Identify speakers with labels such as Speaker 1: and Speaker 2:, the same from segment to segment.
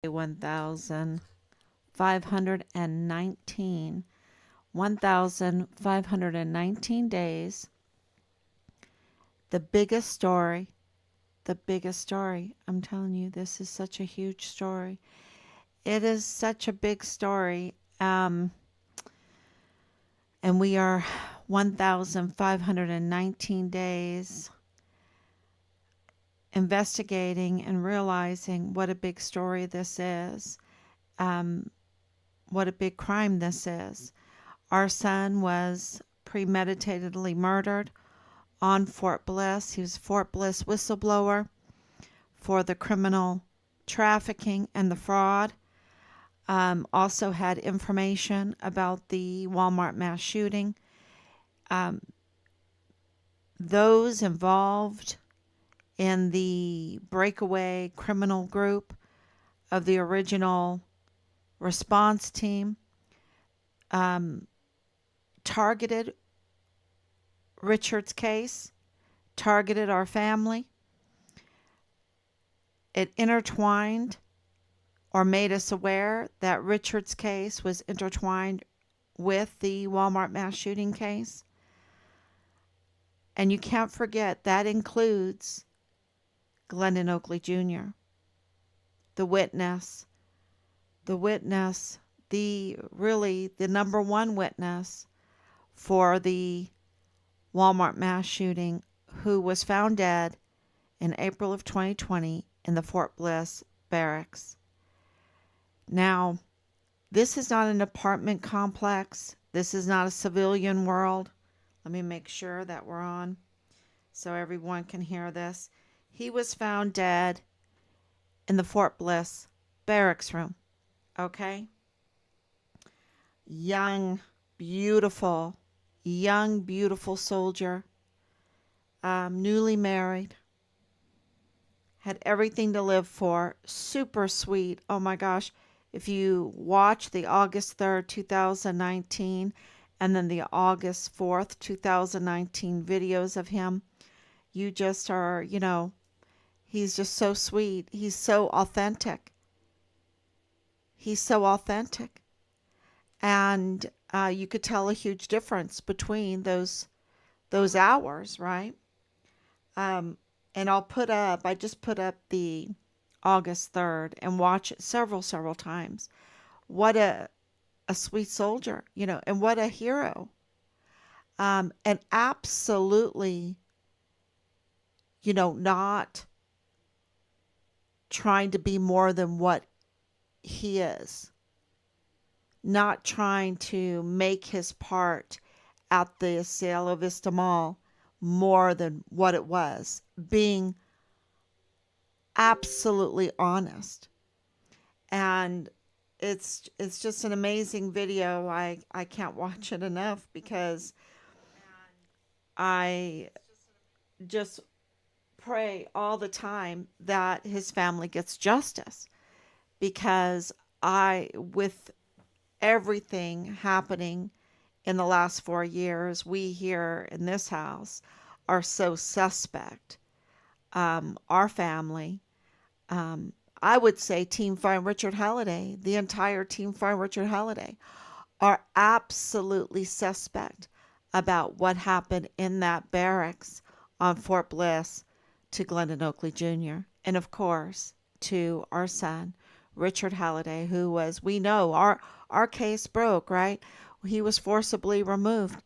Speaker 1: 1,519. 1,519 days. The biggest story. The biggest story. I'm telling you, this is such a huge story. It is such a big story. And we are 1,519 days investigating and realizing what a big story this is, what a big crime this is. Our son was premeditatedly murdered on Fort Bliss. He was a Fort Bliss whistleblower for the criminal trafficking and the fraud. Also had information about the Walmart mass shooting. Those involved in the breakaway criminal group of the original response team targeted Richard's case, targeted our family. It intertwined or made us aware that Richard's case was intertwined with the Walmart mass shooting case. And you can't forget that includes Glendon Oakley Jr., the witness, the number one witness for the Walmart mass shooting, who was found dead in April of 2020 in the Fort Bliss barracks. Now, this is not an apartment complex. This is not a civilian world. Let me make sure that we're on so everyone can hear this. He was found dead in the Fort Bliss barracks room. Okay? Young, beautiful soldier, newly married, had everything to live for, super sweet. Oh my gosh. If you watch the August 3rd, 2019, and then the August 4th, 2019 videos of him, you just are, he's just so sweet. He's so authentic. And you could tell a huge difference between those hours, right? And I just put up the August 3rd and watch it several times. What a sweet soldier, and what a hero. And absolutely, not trying to be more than what he is. Not trying to make his part at the Cielo Vista Mall more than what it was. Being absolutely honest. And it's just an amazing video. I can't watch it enough because I just pray all the time that his family gets justice, because with everything happening in the last 4 years, we here in this house are so suspect. Our family, I would say Team Find Richard Halliday, the entire Team Find Richard Halliday, are absolutely suspect about what happened in that barracks on Fort Bliss to Glendon Oakley Jr. And of course, to our son, Richard Halliday, who was, we know, our case broke, right? He was forcibly removed.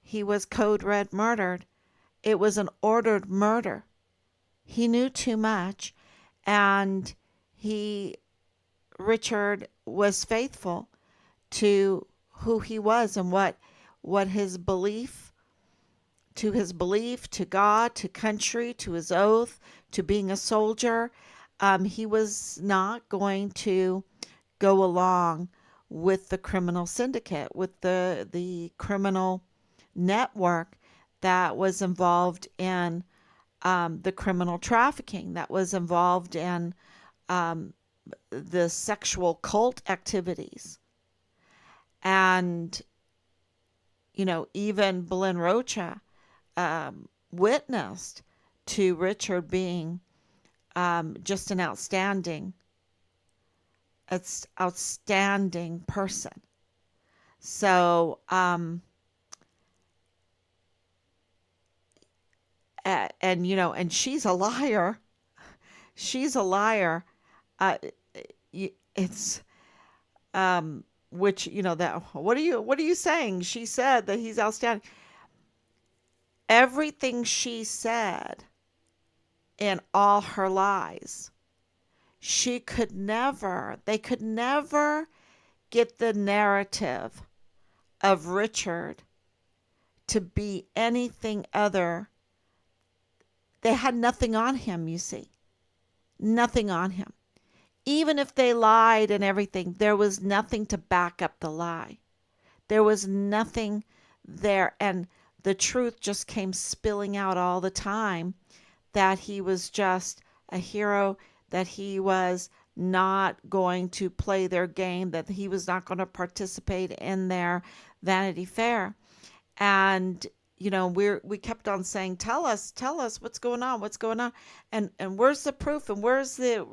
Speaker 1: He was code red murdered. It was an ordered murder. He knew too much, and Richard was faithful to who he was and what his belief, to God, to country, to his oath, to being a soldier. He was not going to go along with the criminal syndicate, with the criminal network that was involved in the criminal trafficking, that was involved in the sexual cult activities. And, even Belen Rocha witnessed to Richard being just an outstanding It's outstanding person. So, and and she's a liar. She's a liar. Uh, it's which that what are you saying? She said that he's outstanding. Everything she said in all her lies, they could never get the narrative of Richard to be anything other. They had nothing on him, you see. Nothing on him. Even if they lied and everything, there was nothing to back up the lie. There was nothing there. And the truth just came spilling out all the time that he was just a hero, that he was not going to play their game, that he was not going to participate in their Vanity Fair. And we kept on saying, tell us what's going on, and where's the proof, and where's the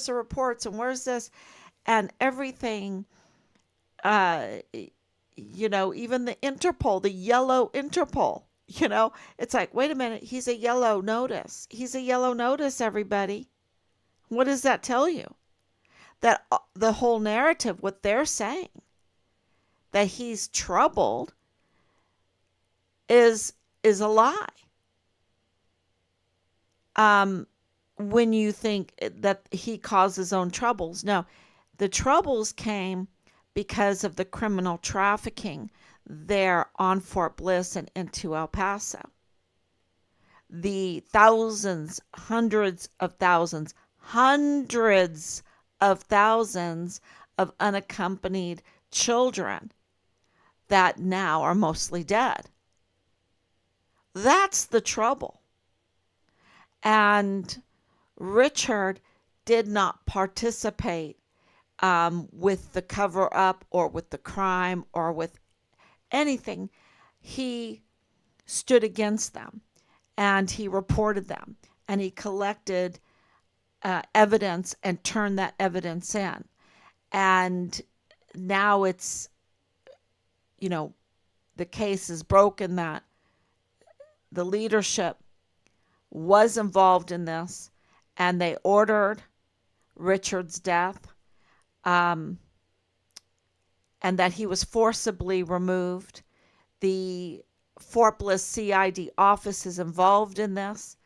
Speaker 1: reports, and where's this, and everything. uh Even the Interpol, the yellow Interpol, it's like, wait a minute, he's a yellow notice. He's a yellow notice, everybody. What does that tell you? That the whole narrative, what they're saying, that he's troubled, is a lie. Um, when you think that he caused his own troubles, no, the troubles came because of the criminal trafficking there on Fort Bliss and into El Paso. The thousands, hundreds of thousands of unaccompanied children that now are mostly dead. That's the trouble. And Richard did not participate with the cover up or with the crime or with anything. He stood against them, and he reported them, and he collected evidence and turned that evidence in. And now the case is broken that the leadership was involved in this, and they ordered Richard's death, um, and that he was forcibly removed. The Fort Bliss CID office is involved in this.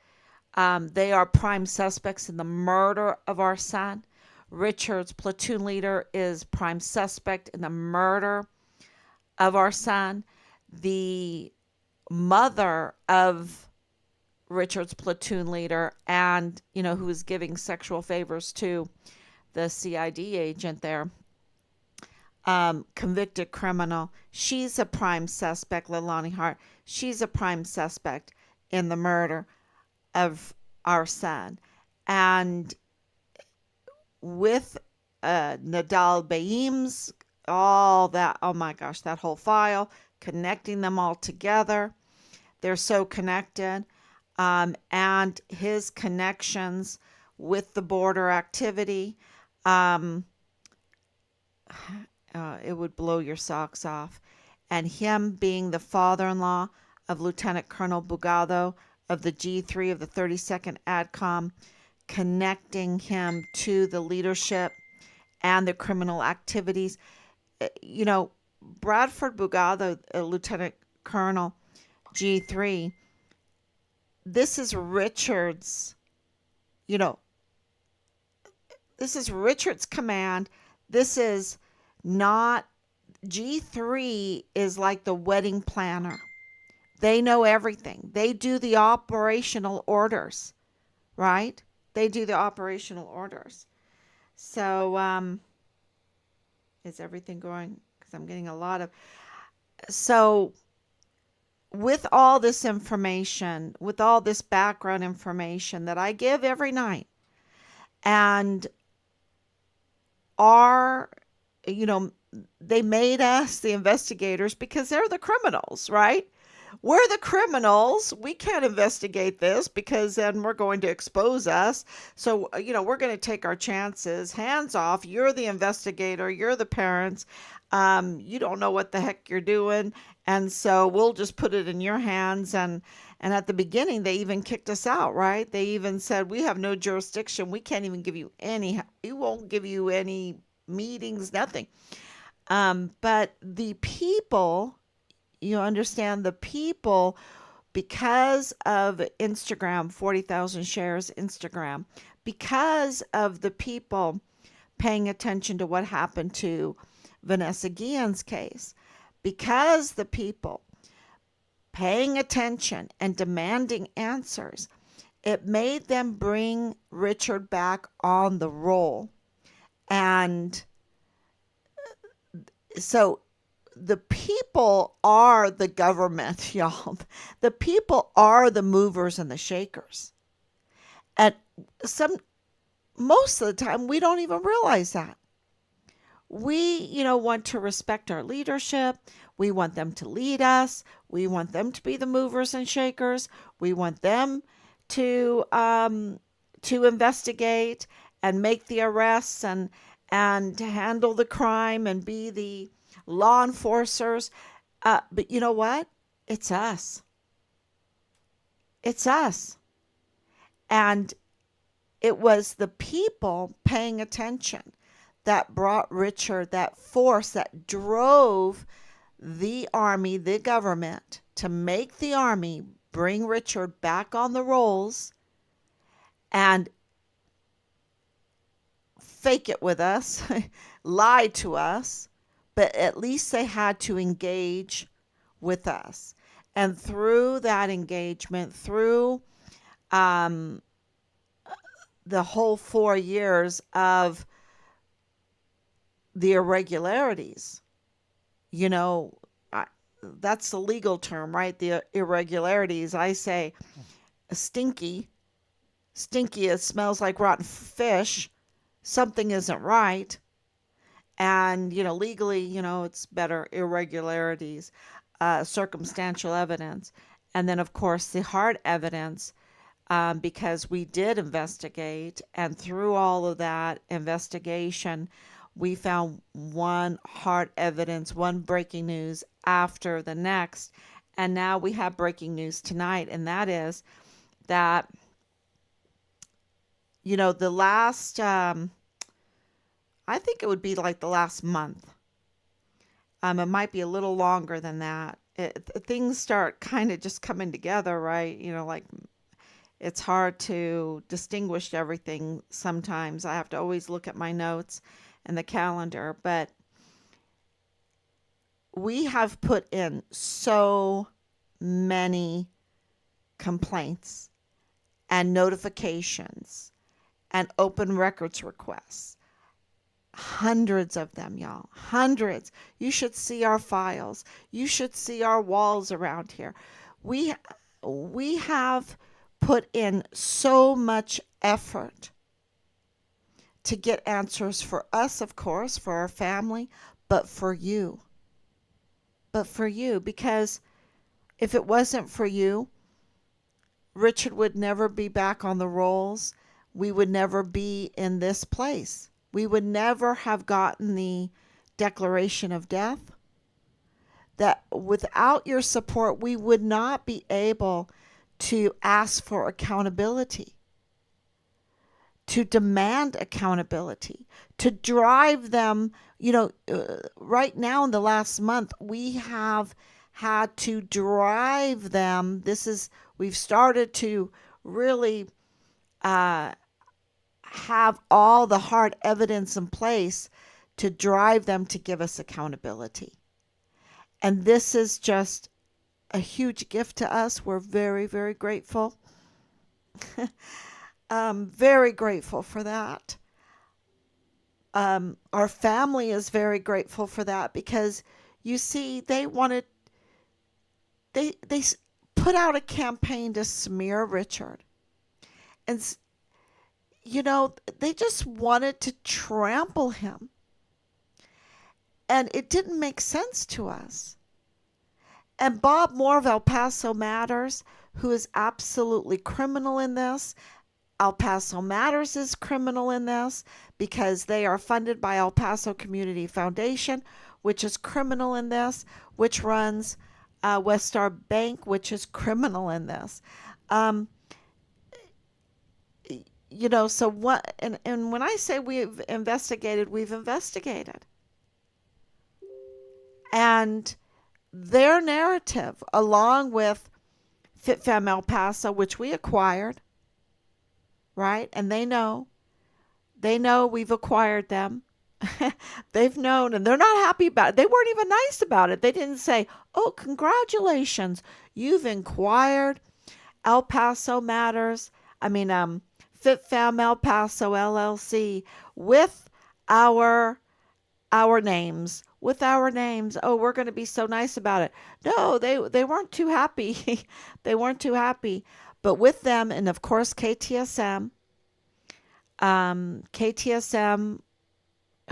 Speaker 1: They are prime suspects in the murder of our son. Richard's platoon leader is prime suspect in the murder of our son. The mother of Richard's platoon leader, and who was giving sexual favors to the CID agent there, convicted criminal. She's a prime suspect, Leilani Hart. She's a prime suspect in the murder of our son. And with Nadal Baim's, all that, oh my gosh, that whole file, connecting them all together. They're so connected. And his connections with the border activity, it would blow your socks off. And him being the father-in-law of Lieutenant Colonel Bugado of the G3 of the 32nd ADCOM, connecting him to the leadership and the criminal activities. Bradford Bugado, Lieutenant Colonel G3, this is Richard's, this is Richard's command. This is not, G3 is like the wedding planner. They know everything. They do the operational orders, right? They do the operational orders. So, is everything going? Because I'm getting a lot of. So, with all this information, with all this background information that I give every night, and our, they made us the investigators because they're the criminals, right? We're the criminals. We can't investigate this because then we're going to expose us. So, we're going to take our chances. Hands off. You're the investigator. You're the parents. You don't know what the heck you're doing. And so we'll just put it in your hands. And at the beginning, they even kicked us out, right? They even said, we have no jurisdiction. We can't even give you we won't give you any meetings, nothing. But the people, you understand, the people, because of Instagram, 40,000 shares Instagram, because of the people paying attention to what happened to Vanessa Guillen's case, because the people paying attention and demanding answers, it made them bring Richard back on the roll. And so the people are the government, y'all. The people are the movers and the shakers. And some most of the time we don't even realize that. We, want to respect our leadership. We want them to lead us. We want them to be the movers and shakers. We want them to investigate and make the arrests and to handle the crime and be the law enforcers. But you know what? It's us. It's us. And it was the people paying attention that brought Richard, that force that drove the army, the government, to make the army bring Richard back on the rolls and fake it with us, lie to us, but at least they had to engage with us. And through that engagement, through um, the whole 4 years of the irregularities, you know, I, that's the legal term, right? The irregularities. I say stinky, stinky. It smells like rotten fish. Something isn't right. And, legally, it's better irregularities, circumstantial evidence. And then, of course, the hard evidence, because we did investigate. And through all of that investigation, we found one hard evidence, one breaking news after the next. And now we have breaking news tonight. And that is that, the last, I think it would be like the last month. It might be a little longer than that. Things start kind of just coming together, right? Like it's hard to distinguish everything sometimes. I have to always look at my notes and the calendar, but we have put in so many complaints and notifications and open records requests. Hundreds of them, y'all. Hundreds. You should see our files. You should see our walls around here. We we have put in so much effort to get answers for us, of course, for our family, but for you. But for you, because if it wasn't for you, Richard would never be back on the rolls. We would never be in this place. We would never have gotten the declaration of death. That without your support, we would not be able to ask for accountability, to demand accountability, to drive them. Right now in the last month, we have had to drive them. We've started to really have all the hard evidence in place to drive them to give us accountability. And this is just a huge gift to us. We're very, very grateful. Very grateful for that. Our family is very grateful for that because you see, they put out a campaign to smear Richard. And, they just wanted to trample him. And it didn't make sense to us. And Bob Moore of El Paso Matters, who is absolutely criminal in this. El Paso Matters is criminal in this because they are funded by El Paso Community Foundation, which is criminal in this, which runs West Star Bank, which is criminal in this. Um, so what, and when I say we've investigated. And their narrative, along with FitFam El Paso, which we acquired, right? And they know we've acquired them. They've known, and they're not happy about it. They weren't even nice about it. They didn't say, "Oh, congratulations, you've acquired El Paso Matters." I mean, FitFam El Paso LLC with our with our names. Oh, we're going to be so nice about it. No, they weren't too happy. They weren't too happy. But with them, and of course KTSM,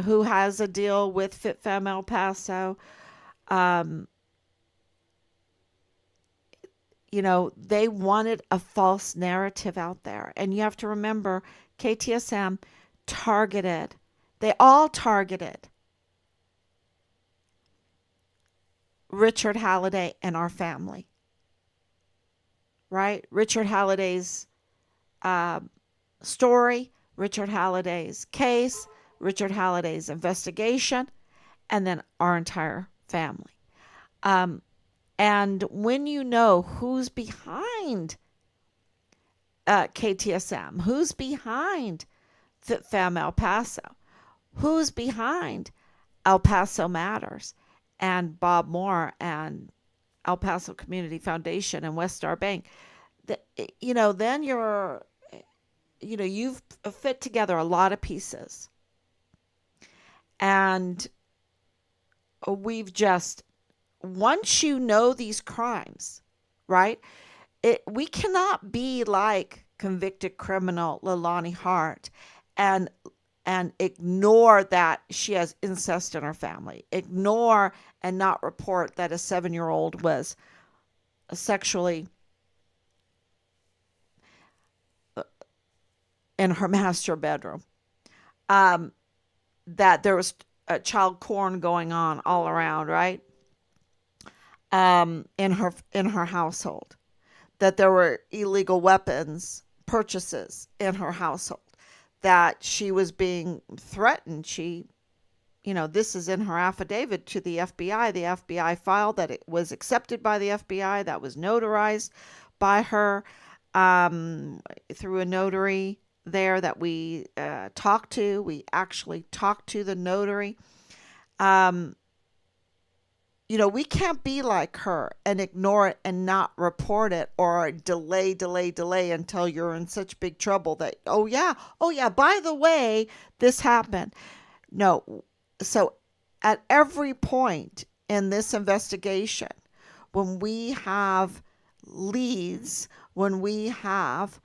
Speaker 1: who has a deal with FitFam El Paso, um, they wanted a false narrative out there. And you have to remember, KTSM targeted, they all targeted Richard Halliday and our family, right? Richard Halliday's uh, story, Richard Halliday's case, Richard Halliday's investigation, and then our entire family. Um, and when you know who's behind KTSM, who's behind FitFam El Paso, who's behind El Paso Matters, and Bob Moore and El Paso Community Foundation and West Star Bank, then you've fit together a lot of pieces. And we've just, once you know these crimes, right? We cannot be like convicted criminal Leilani Hart and ignore that she has incest in her family. Ignore and not report that a 7-year-old was sexually in her master bedroom. That there was child porn going on all around, right? In her household. That there were illegal weapons purchases in her household. That she was being threatened. This is in her affidavit to the FBI. The FBI filed that it was accepted by the FBI. That was notarized by her through a notary there that we talked to. We actually talked to the notary. We can't be like her and ignore it and not report it or delay until you're in such big trouble that, oh yeah, by the way, this happened. No. So at every point in this investigation, when we have leads, when we have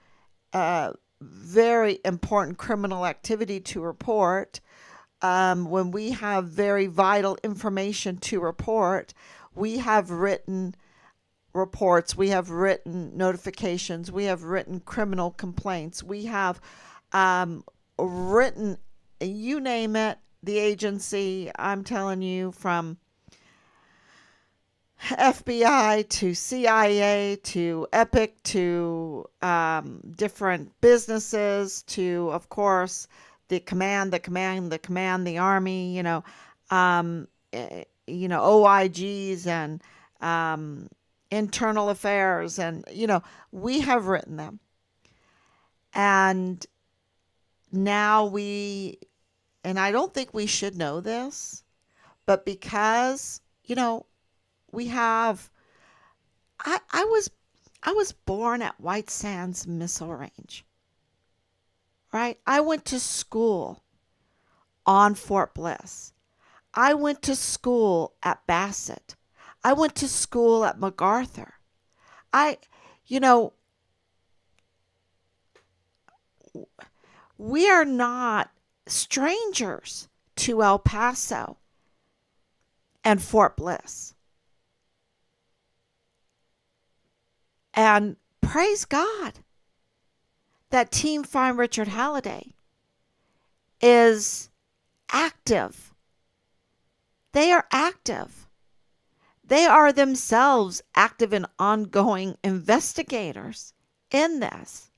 Speaker 1: very important criminal activity to report, when we have very vital information to report, we have written reports, we have written notifications, we have written criminal complaints, we have written, you name it, the agency, I'm telling you, from FBI to CIA to Epic to different businesses to, of course, the Army, OIGs and internal affairs, and we have written them, and now and I don't think we should know this, but because we have, I was born at White Sands Missile Range. Right? I went to school on Fort Bliss. I went to school at Bassett. I went to school at MacArthur. I, you know, we are not strangers to El Paso and Fort Bliss. And praise God that Team Find Richard Halliday is active. They are active. They are themselves active and ongoing investigators in this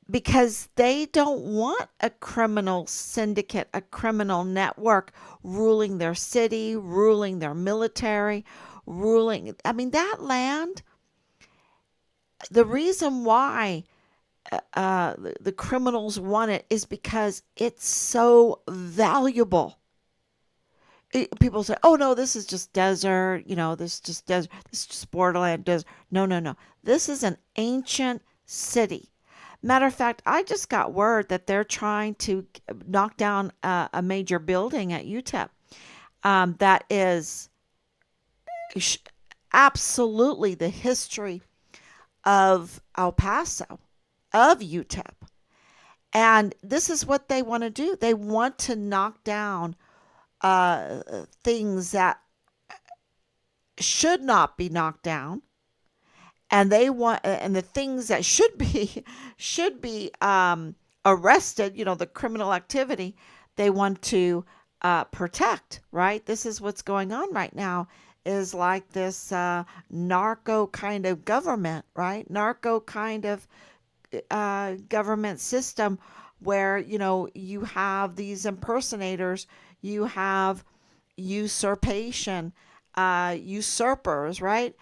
Speaker 1: because they don't want a criminal syndicate, a criminal network ruling their city, ruling their military, ruling. I mean, that land, the reason why the criminals want it is because it's so valuable. People say, "Oh no, this is just desert. This is just desert. This is just borderland desert." No, no, no. This is an ancient city. Matter of fact, I just got word that they're trying to knock down a major building at UTEP that is sh- absolutely the history of El Paso, of UTEP. And this is what they want to do. They want to knock down things that should not be knocked down, and they want, and the things that should be should be arrested. The criminal activity they want to protect. Right. This is what's going on right now. Is like this narco kind of government, right? Narco kind of government system where you have these impersonators, you have usurpation, usurpers, right?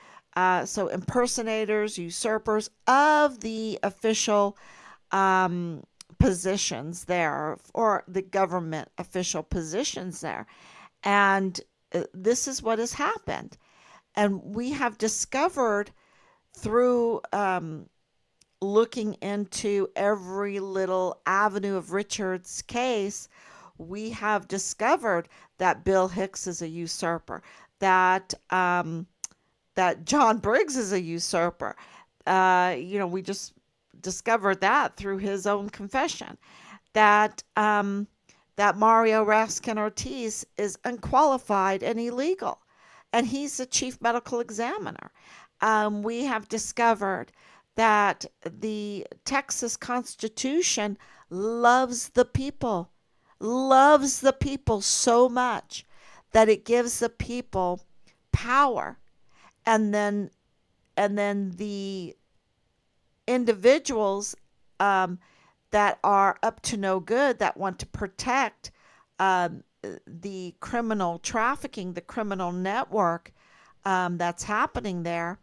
Speaker 1: So impersonators, usurpers of the official um, positions there, or the government official positions there, and this is what has happened, and we have discovered through looking into every little avenue of Richard's case, we have discovered that Bill Hicks is a usurper, that that John Briggs is a usurper. We just discovered that through his own confession. That that Mario Raskin Ortiz is unqualified and illegal, and he's the chief medical examiner. We have discovered that the Texas Constitution loves the people so much that it gives the people power, and then the individuals um, that are up to no good, that want to protect the criminal trafficking, the criminal network that's happening there,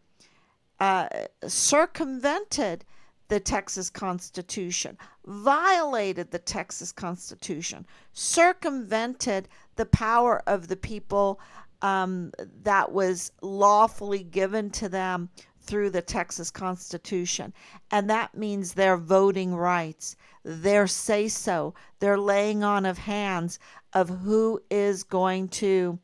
Speaker 1: uh, circumvented the Texas Constitution, violated the Texas Constitution, circumvented the power of the people that was lawfully given to them through the Texas Constitution. And that means their voting rights, their say so, their laying on of hands of who is going to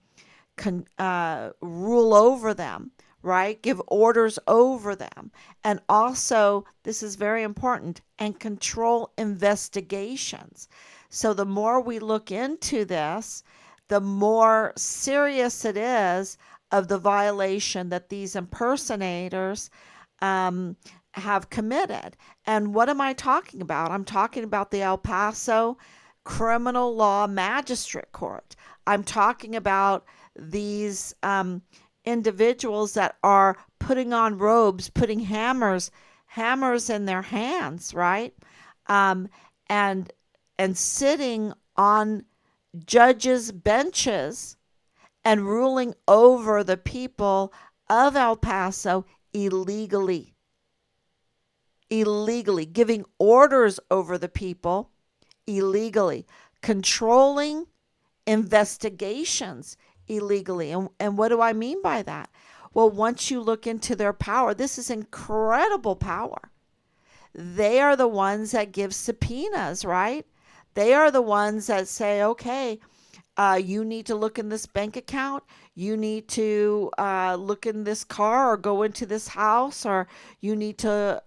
Speaker 1: rule over them, right? Give orders over them. And also, this is very important, and control investigations. So the more we look into this, the more serious it is of the violation that these impersonators um, have committed. And what am I talking about? I'm talking about the El Paso Criminal Law Magistrate Court. I'm talking about these individuals that are putting on robes, putting hammers in their hands, right? Um, and and sitting on judges' benches and ruling over the people of El Paso illegally, giving orders over the people illegally, controlling investigations illegally. And what do I mean by that? Well, once you look into their power, this is incredible power. They are the ones that give subpoenas, right? They are the ones that say, okay, you need to look in this bank account. You need to look in this car or go into this house, or you need to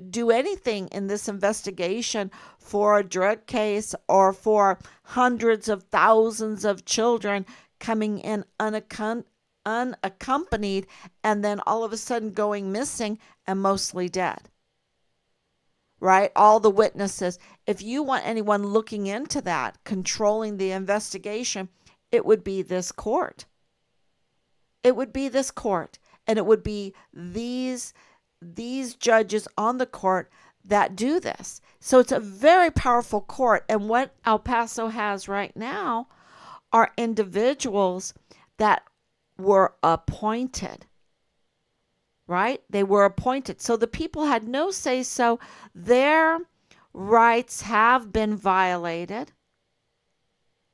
Speaker 1: do anything in this investigation for a drug case or for hundreds of thousands of children coming in unaccompanied and then all of a sudden going missing and mostly dead, right? All the witnesses. If you want anyone looking into that, controlling the investigation, it would be this court. It would be this court, and it would be these judges on the court that do this. So it's a very powerful court. And what El Paso has right now are individuals that were appointed, right? They were appointed. So the people had no say so. Their rights have been violated.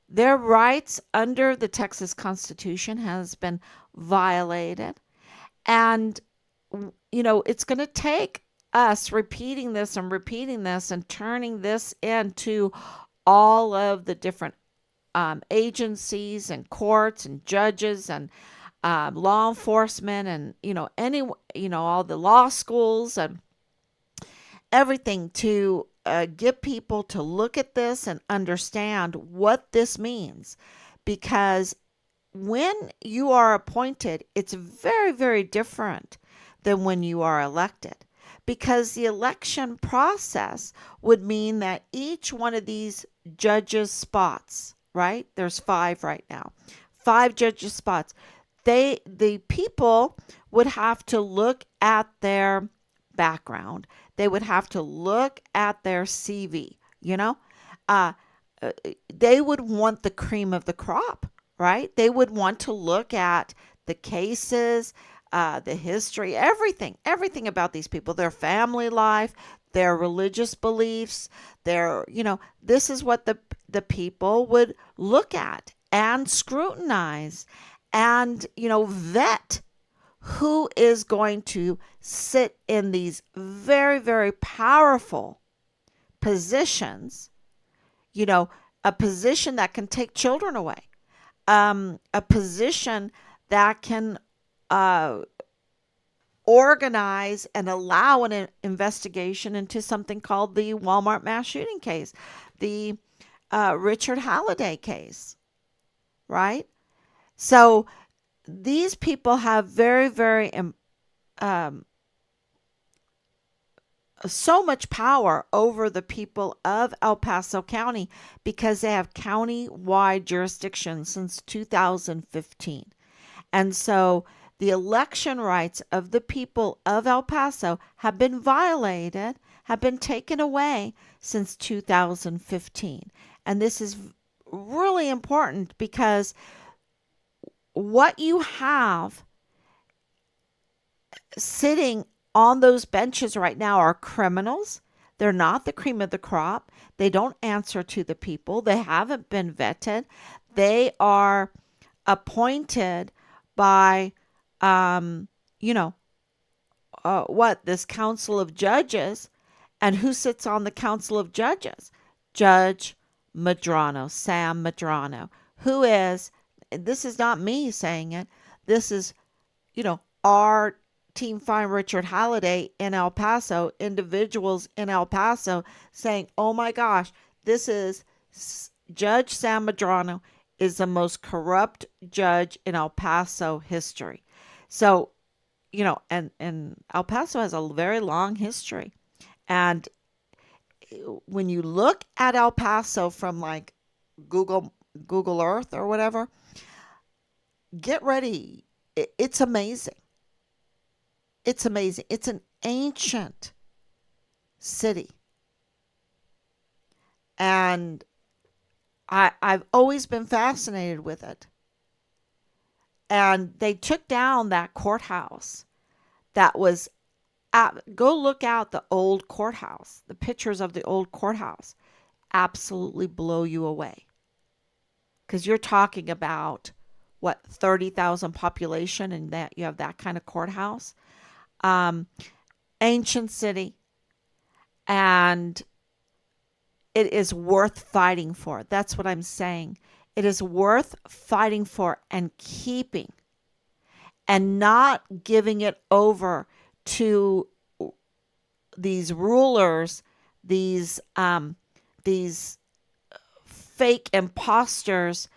Speaker 1: Their rights under the Texas Constitution has been violated. And, it's going to take us repeating this and turning this into all of the different agencies and courts and judges and law enforcement and, all the law schools and everything to get people to look at this and understand what this means. Because when you are appointed, it's very, very different than when you are elected. Because the election process would mean that each one of these judges' spots, right? There's 5 right now. 5 judges' spots. The people would have to look at their background. They would have to look at their CV, Uh, they would want the cream of the crop, right? They would want to look at the cases, the history, everything about these people, their family life, their religious beliefs, this is what the people would look at and scrutinize and, vet who is going to sit in these very, very powerful positions, a position that can take children away, a position that can organize and allow an investigation into something called the Walmart mass shooting case, the Richard Halliday case, right? So these people have very, very so much power over the people of El Paso County because they have county-wide jurisdiction since 2015. And so the election rights of the people of El Paso have been violated, have been taken away since 2015. And this is really important because what you have sitting on those benches right now are criminals. They're not the cream of the crop. They don't answer to the people. They haven't been vetted. They are appointed by, this council of judges. And who sits on the council of judges? Judge Medrano, Sam Medrano, who is, this is not me saying it, this is, our Team Fine Richard Halliday in El Paso, individuals in El Paso saying, oh my gosh, this is Judge Sam Medrano is the most corrupt judge in El Paso history. So, and El Paso has a very long history. And when you look at El Paso from like Google Earth or whatever, get ready. It's amazing. It's amazing. It's an ancient city. And I've always been fascinated with it. And they took down that courthouse that was go look out the old courthouse. The pictures of the old courthouse absolutely blow you away. Because you're talking about, 30,000 population and that you have that kind of courthouse. Ancient city. And it is worth fighting for. That's what I'm saying. It is worth fighting for and keeping and not giving it over to these rulers, these fake imposters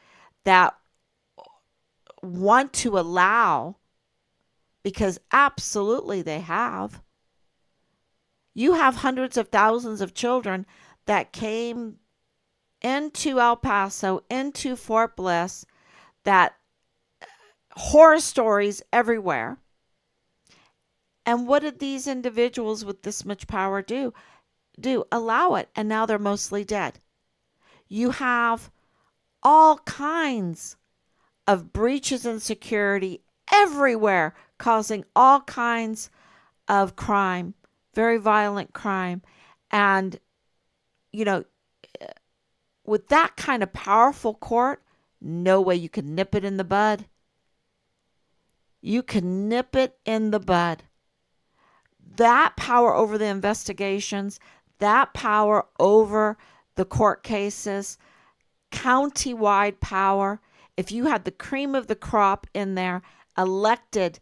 Speaker 1: that want to allow, because absolutely they have. You have hundreds of thousands of children that came into El Paso, into Fort Bliss, that horror stories everywhere. And what did these individuals with this much power do? Allow it, and now they're mostly dead. You have all kinds of breaches in security everywhere, causing all kinds of crime, very violent crime. And, you know, with that kind of powerful court, no way you can nip it in the bud. You can nip it in the bud. That power over the investigations, that power over the court cases, county-wide power. If you had the cream of the crop in there, elected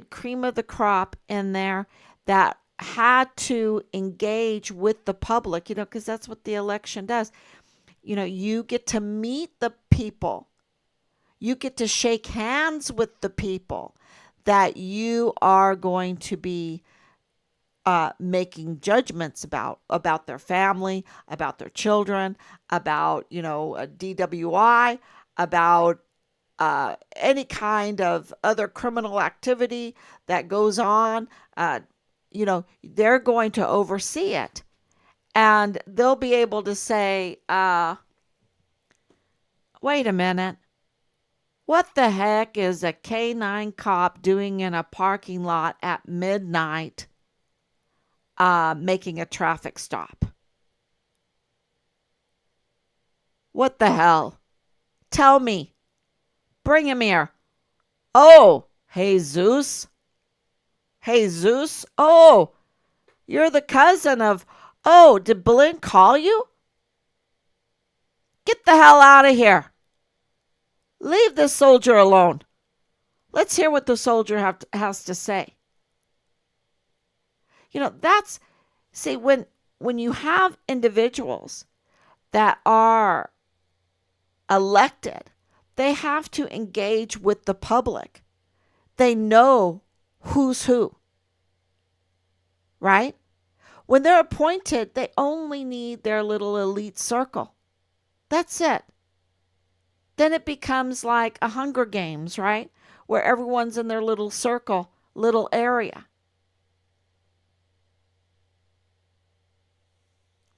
Speaker 1: cream of the crop in there that had to engage with the public, because that's what the election does. You get to meet the people. You get to shake hands with the people that you are going to be making judgments about their family, about their children, about a DWI, about any kind of other criminal activity that goes on. They're going to oversee it, and they'll be able to say, "Wait a minute. What the heck is a K-9 cop doing in a parking lot at midnight, making a traffic stop? What the hell? Tell me. Bring him here. Oh, Jesus. Jesus. Oh, you're the cousin of... Oh, did Blinn call you? Get the hell out of here. Leave this soldier alone. Let's hear what the soldier has to say." That's... See, when you have individuals that are elected, they have to engage with the public. They know who's who, right? When they're appointed, they only need their little elite circle. That's it. Then it becomes like a Hunger Games, right? Where everyone's in their little circle, little area.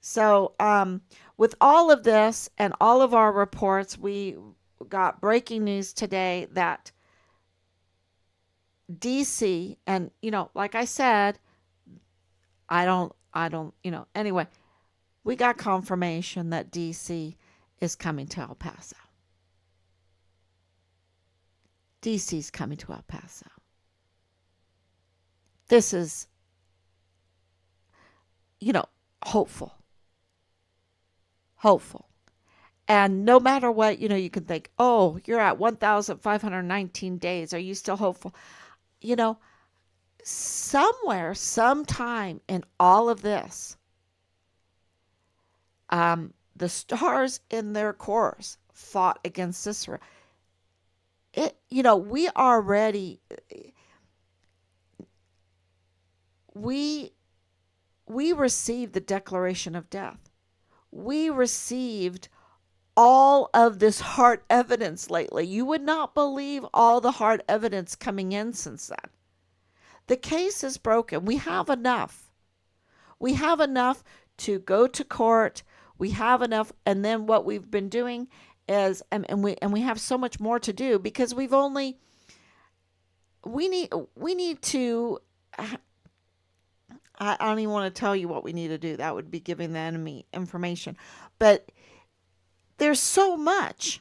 Speaker 1: So, with all of this and all of our reports, we got breaking news today that DC, and like I said, I don't, anyway, we got confirmation that DC is coming to El Paso. DC's coming to El Paso. This is, hopeful. And no matter what, you can think, oh, you're at 1,519 days. Are you still hopeful? Somewhere, sometime in all of this, the stars in their course fought against Sisera. We already, we received the declaration of death. We received all of this hard evidence lately. You would not believe all the hard evidence coming in since then. The case is broken. We have enough. We have enough to go to court. We have enough. And then what we've been doing is, and we have so much more to do, because we need to, I don't even want to tell you what we need to do. That would be giving the enemy information. But there's so much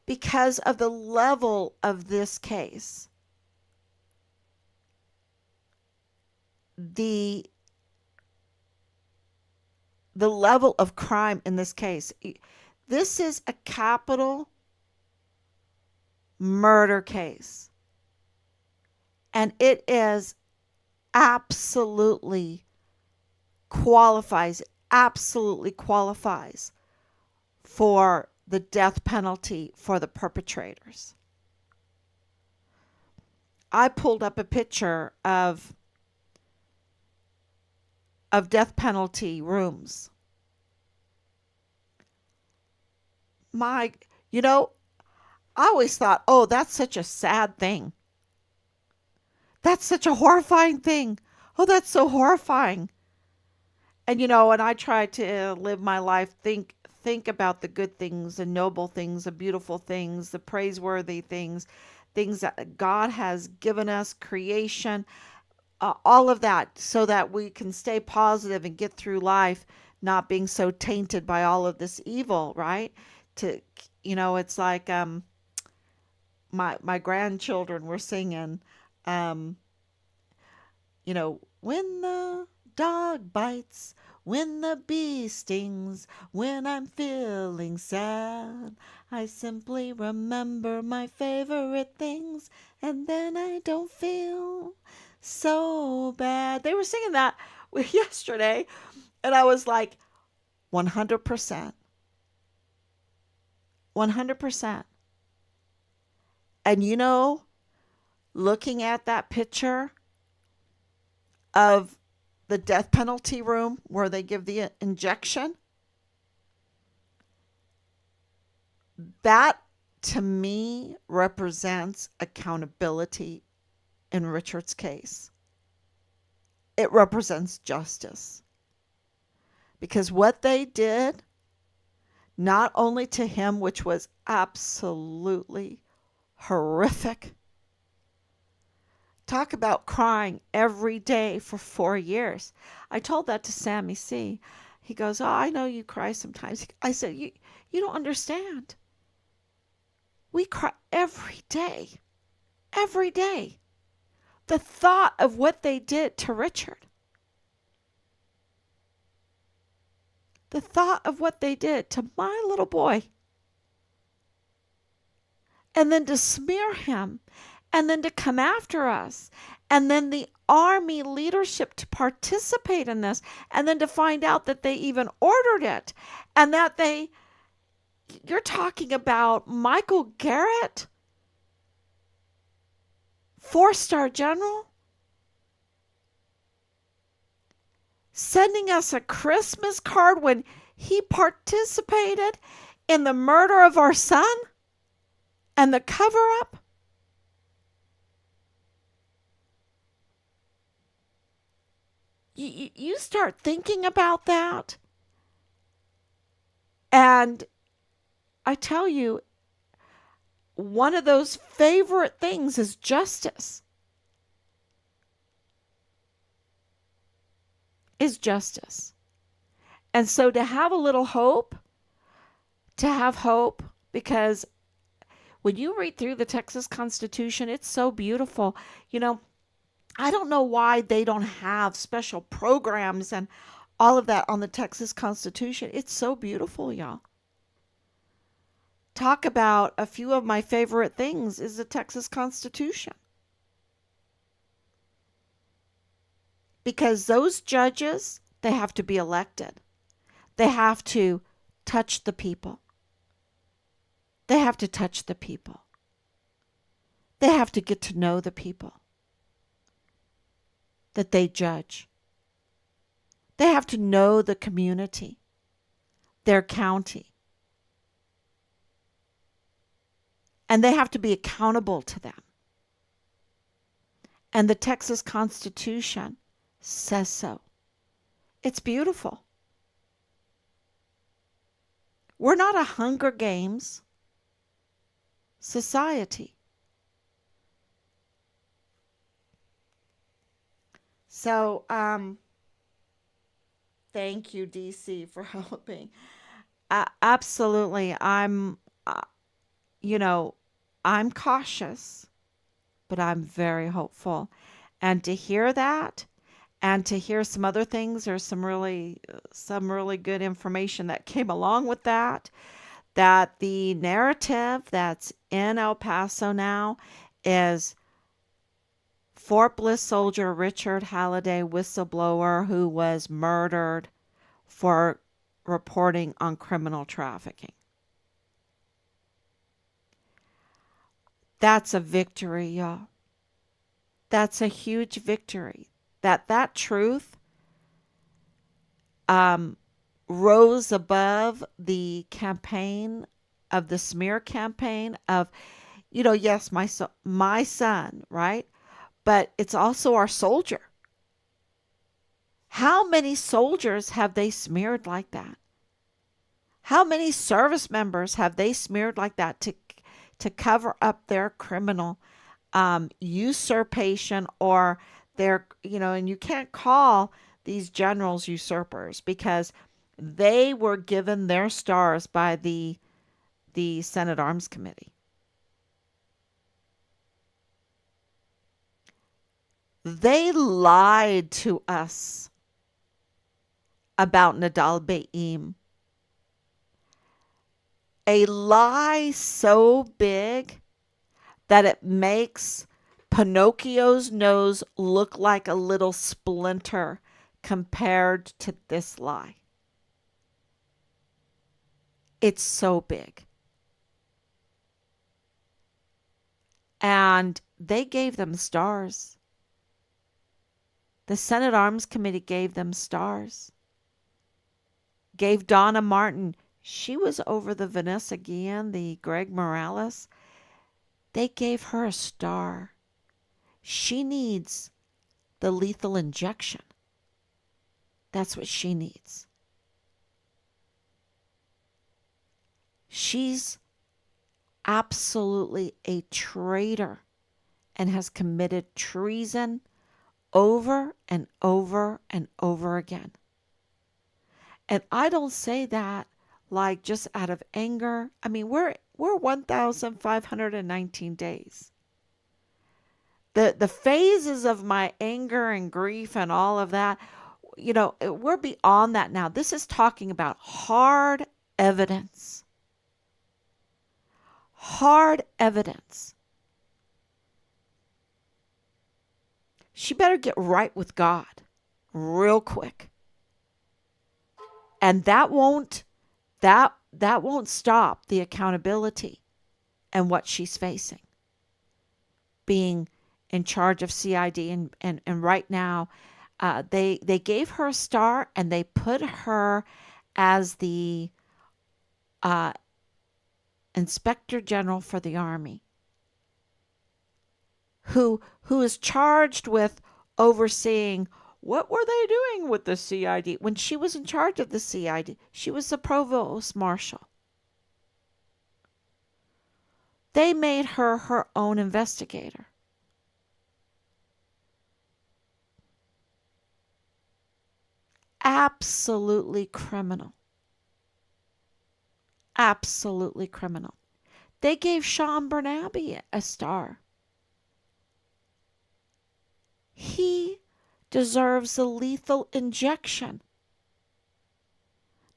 Speaker 1: because of the level of this case. The level of crime in this case. This is a capital murder case. And it is absolutely qualifies for the death penalty for the perpetrators. I pulled up a picture of death penalty rooms. My, you know, I always thought, oh, that's such a sad thing. That's such a horrifying thing. Oh, that's so horrifying. And I try to live my life, think about the good things, the noble things, the beautiful things, the praiseworthy things, things that God has given us, creation, all of that, so that we can stay positive and get through life, not being so tainted by all of this evil, right? To it's like my grandchildren were singing, um, when the dog bites, when the bee stings, when I'm feeling sad, I simply remember my favorite things, and then I don't feel so bad. They were singing that yesterday, and I was like, 100%, 100%. And looking at that picture of the death penalty room where they give the injection, that to me represents accountability in Richard's case. It represents justice. Because what they did, not only to him, which was absolutely horrific. Talk about crying every day for 4 years. I told that to Sammy C. He goes, "Oh, I know you cry sometimes." I said, "You don't understand. We cry every day. Every day. The thought of what they did to Richard. The thought of what they did to my little boy. And then to smear him, and then to come after us, and then the army leadership to participate in this, and then to find out that they even ordered it, and that you're talking about Michael Garrett, 4-star general, sending us a Christmas card when he participated in the murder of our son and the cover up. You start thinking about that, and I tell you, one of those favorite things is justice. Is justice. And so to have a little hope, to have hope, because when you read through the Texas Constitution, it's so beautiful. I don't know why they don't have special programs and all of that on the Texas Constitution. It's so beautiful, y'all. Talk about a few of my favorite things is the Texas Constitution. Because those judges, they have to be elected. They have to touch the people. They have to touch the people. They have to get to know the people that they judge. They have to know the community, their county. And they have to be accountable to them. And the Texas Constitution says so. It's beautiful. We're not a Hunger Games society. So, thank you, DC, for helping. Absolutely. You know, I'm cautious, but I'm very hopeful. And to hear that, and to hear some other things, there's some really good information that came along with that. That the narrative that's in El Paso now is Fort Bliss soldier Richard Halliday, whistleblower who was murdered for reporting on criminal trafficking. That's a victory, y'all. That's a huge victory. That truth um, rose above the campaign of the smear campaign of, yes, my son, right? But it's also our soldier. How many soldiers have they smeared like that? How many service members have they smeared like that to cover up their criminal usurpation or their, and you can't call these generals usurpers because they were given their stars by the Senate Arms Committee. They lied to us about Nadal Baim. A lie so big that it makes Pinocchio's nose look like a little splinter compared to this lie. It's so big. And they gave them stars. The Senate Arms Committee gave them stars. Gave Donna Martin, she was over the Vanessa Guillen, the Greg Morales. They gave her a star. She needs the lethal injection. That's what she needs. She's absolutely a traitor and has committed treason over and over and over again. And I don't say that like just out of anger. I mean, we're 1,519 days. The phases of my anger and grief and all of that, we're beyond that now. This is talking about hard evidence. Hard evidence. She better get right with God real quick. And that won't stop the accountability and what she's facing. Being in charge of CID and right now they gave her a star and they put her as the uh, Inspector General for the Army, who is charged with overseeing what were they doing with the CID when she was in charge of the CID. She was the provost marshal. They made her her own investigator. Absolutely criminal. Absolutely criminal. They gave Sean Bernabe a star. He deserves a lethal injection.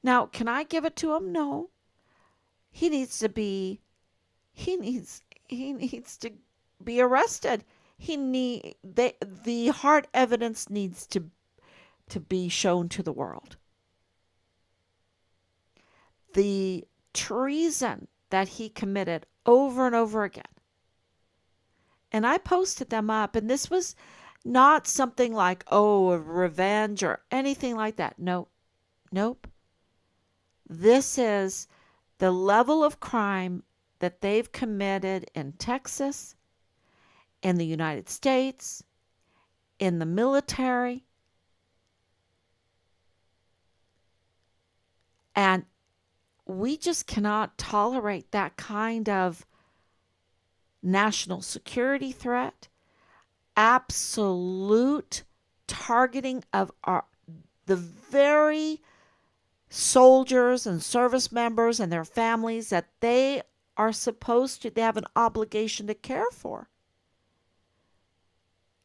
Speaker 1: Now, can I give it to him? No. He needs to be he needs to be arrested. The hard evidence needs to be shown to the world. The treason that he committed over and over again. And I posted them up, and this was not something like, oh, a revenge or anything like that. No, nope. This is the level of crime that they've committed in Texas, in the United States, in the military. And we just cannot tolerate that kind of national security threat, absolute targeting of the very soldiers and service members and their families that they have an obligation to care for.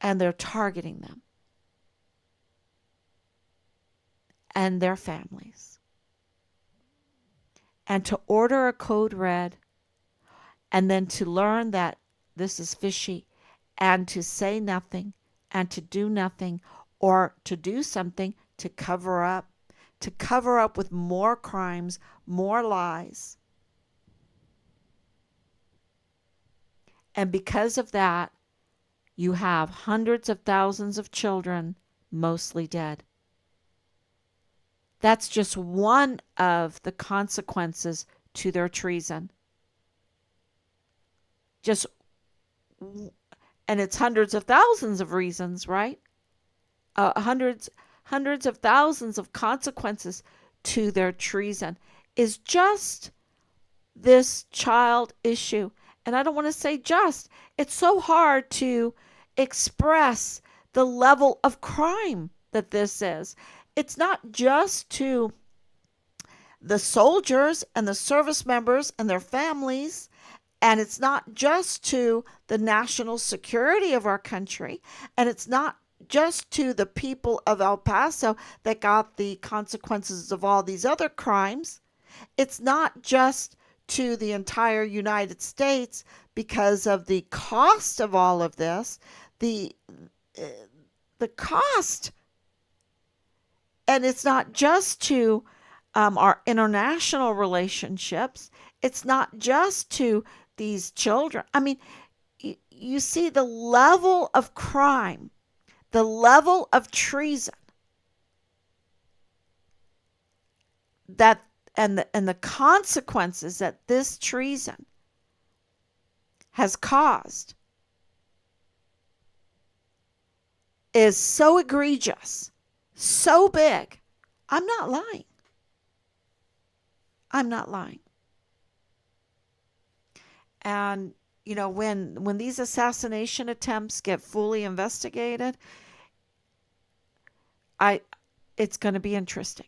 Speaker 1: And they're targeting them and their families. And to order a code red and then to learn that this is fishy and to say nothing and to do nothing or to do something to cover up with more crimes, more lies. And because of that, you have hundreds of thousands of children, mostly dead. That's just one of the consequences to their treason. Just, and it's hundreds of thousands of reasons, right? Hundreds of thousands of consequences to their treason is just this child issue. And I don't want to say just, it's so hard to express the level of crime that this is. It's not just to the soldiers and the service members and their families, and it's not just to the national security of our country, and it's not just to the people of El Paso that got the consequences of all these other crimes. It's not just to the entire United States because of the cost of all of this. The uh, the cost, and it's not just to our international relationships. It's not just to these children. I mean, you see the level of crime, the level of treason that and the consequences that this treason has caused is so egregious, so big. I'm not lying. I'm not lying. And when these assassination attempts get fully investigated, I it's going to be interesting.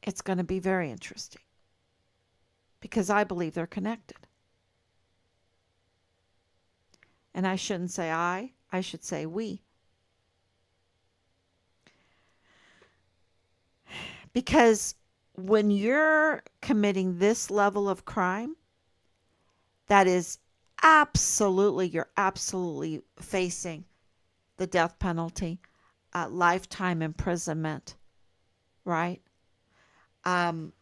Speaker 1: It's going to be very interesting because I believe they're connected. And I shouldn't say I should say we. Because when you're committing this level of crime, that is you're absolutely facing the death penalty, lifetime imprisonment, right? Um,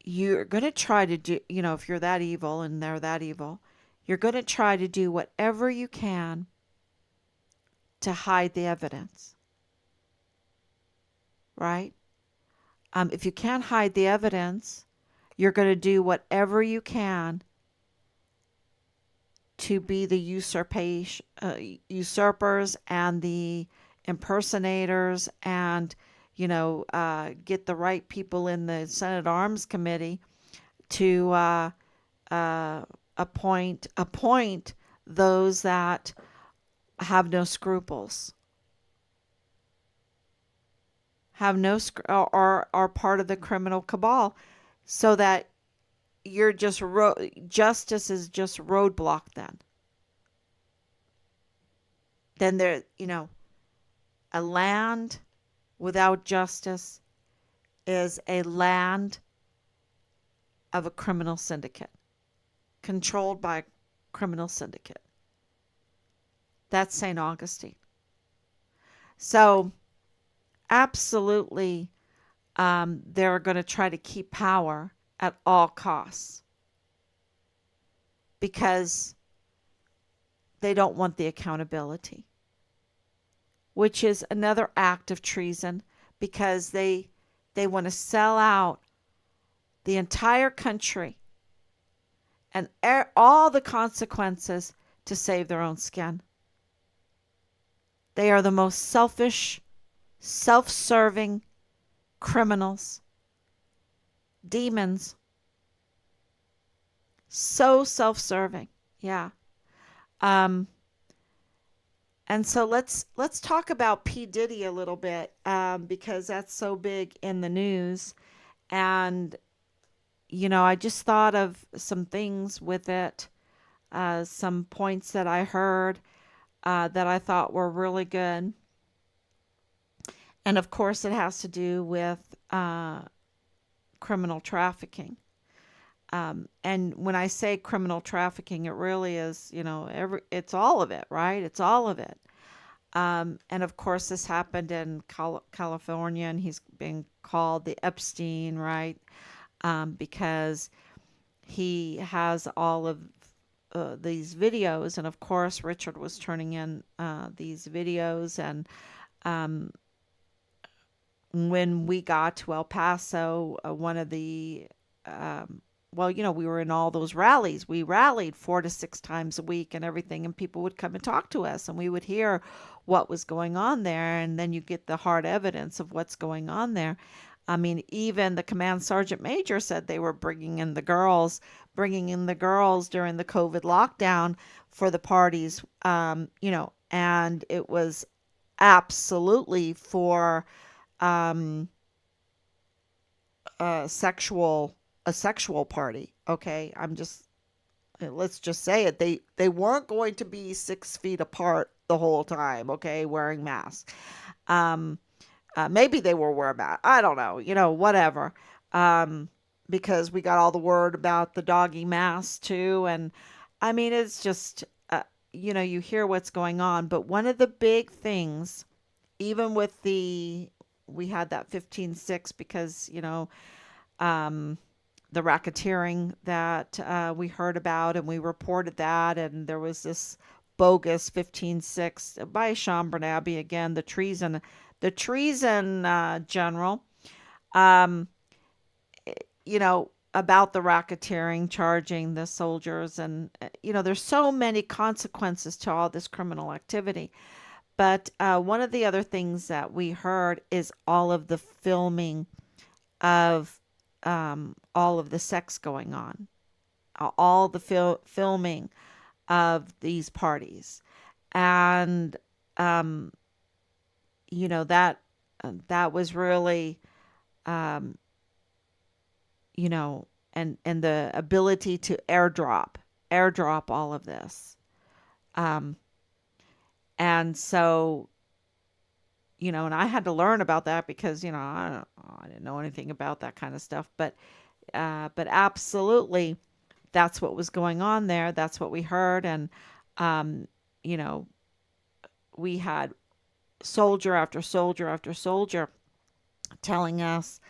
Speaker 1: you're going to try to do, if you're that evil and they're that evil, you're going to try to do whatever you can to hide the evidence, right? If you can't hide the evidence, you're going to do whatever you can to be the usurpers and the impersonators, and get the right people in the Senate Arms Committee to uh, appoint those that have no scruples, or are part of the criminal cabal, so that you're just justice is just roadblock. Then there, a land without justice is a land of a criminal syndicate, controlled by a criminal syndicate. That's St. Augustine. So absolutely, they're going to try to keep power at all costs because they don't want the accountability, which is another act of treason, because they want to sell out the entire country and all the consequences to save their own skin. They are the most selfish, self-serving criminals, demons, so self-serving. Yeah. Um, and so let's talk about P. Diddy a little bit, because that's so big in the news. And I just thought of some things with it, some points that I heard that I thought were really good. And of course, it has to do with criminal trafficking. And when I say criminal trafficking, it really is, it's all of it, right? It's all of it. And of course, this happened in California, and he's being called the Epstein, right? Because he has all of these videos, and of course, Richard was turning in these videos. And um, when we got to El Paso, one of the well, we were in all those rallies. We rallied 4 to 6 times a week and everything, and people would come and talk to us, and we would hear what was going on there, and then you get the hard evidence of what's going on there. I mean, even the command sergeant major said they were bringing in the girls during the COVID lockdown for the parties, and it was absolutely for um, a sexual party. Okay, let's just say it. They weren't going to be 6 feet apart the whole time. Okay, wearing masks. Um, Maybe they were wearing masks. I don't know. Whatever. Um, because we got all the word about the doggy mask too, and I mean it's just you hear what's going on, but one of the big things, even with we had that 15-6 because um, the racketeering that we heard about, and we reported that, and there was this bogus 15-6 by Sean Bernabe again, the treason general, um, about the racketeering, charging the soldiers, and there's so many consequences to all this criminal activity. But one of the other things that we heard is all of the filming of all of the sex going on, all the filming of these parties, and um, that was really, um, you know, and the ability to airdrop all of this, um, and so and I had to learn about that because I didn't know anything about that kind of stuff, but absolutely, that's what was going on there. That's what we heard. And um, you know, we had soldier after soldier after soldier telling us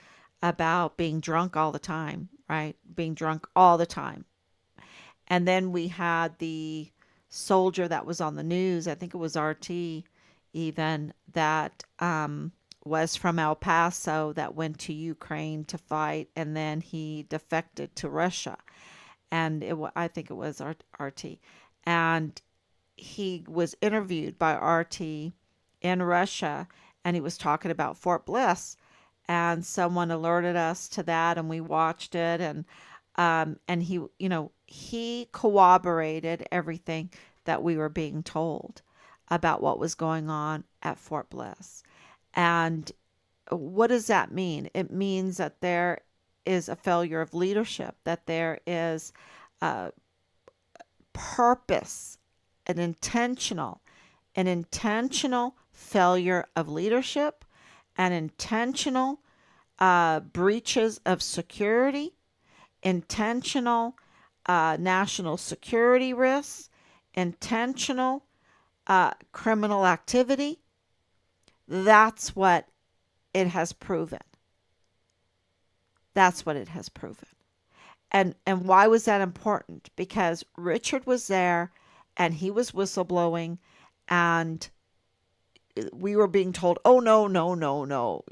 Speaker 1: about being drunk all the time, right? Being drunk all the time. And then we had the soldier that was on the news, I think it was RT even, that was from El Paso that went to Ukraine to fight, and then he defected to Russia. And I think it was RT. And he was interviewed by RT in Russia, and he was talking about Fort Bliss, and someone alerted us to that, and we watched it. And he corroborated everything that we were being told about what was going on at Fort Bliss. And what does that mean? It means that there is a failure of leadership, that there is a purpose, an intentional an intentional failure of leadership, an intentional breaches of security, intentional national security risks, intentional criminal activity. That's what it has proven. That's what it has proven. And why was that important? Because Richard was there, and he was whistleblowing, and we were being told, "Oh no, no, no, no,"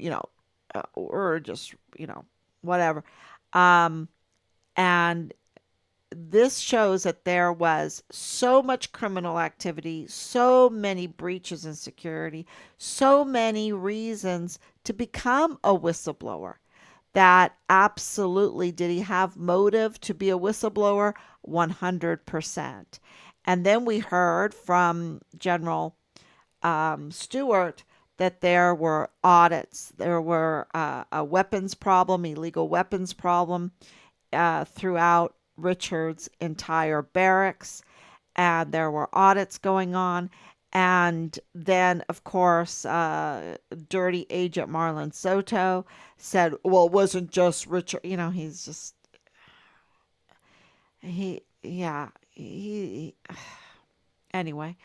Speaker 1: or just whatever. Um, and this shows that there was so much criminal activity, so many breaches in security, so many reasons to become a whistleblower. That absolutely, did he have motive to be a whistleblower? 100%. And then we heard from General Stewart that there were audits, there were a weapons problem, illegal weapons problem throughout Richard's entire barracks, and there were audits going on. And then, of course, dirty agent Marlon Soto said, well, it wasn't just Richard. He's just, yeah, anyway.